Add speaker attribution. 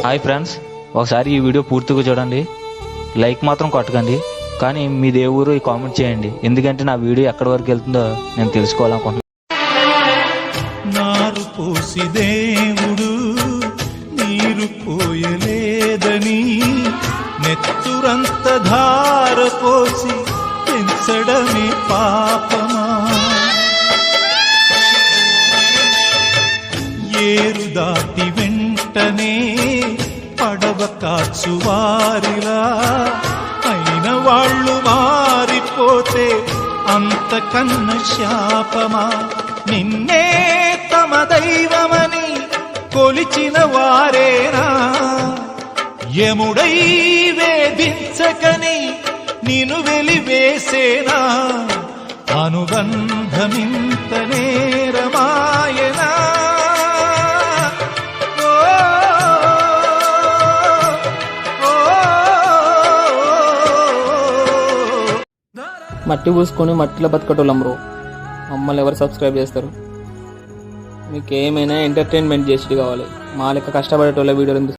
Speaker 1: Hi friends, ఒకసారి ఈ video పూర్తిగా చూడండి. లైక్ మాత్రం కొట్టకండి, కానీ మీ దేవురు ఈ కామెంట్ చేయండి. ఎందుకంటే నా వీడియో ఎక్కడి వరకు వెళ్తుందో నేను తెలుసుకోవాలనుకుంటున్నాను.
Speaker 2: నారు పోసి దేవుడు నీరు పోయలేదని నెత్తురంత ధార పోసి పెంచడమే పాపమా? ఏరు దాటి వెంటనే పడవ కాచువారిలా అయిన వాళ్ళు మారిపోతే అంతకన్న శాపమా? నిన్నే తమ దైవమని కొలిచిన వారేనా యముడై వేధించకని నిన్ను వెలివేసేనా? అనుబంధమింత నేరమాయనా?
Speaker 3: మట్టి పూసుకొని మట్టిలో బతకటోళ్ళం బ్రో. మమ్మల్ని ఎవరు సబ్స్క్రైబ్ చేస్తారు? మీకు ఏమైనా ఎంటర్టైన్మెంట్ చేసేది కావాలి, మా లెక్క కష్టపడేటోళ్ళ వీడియోలు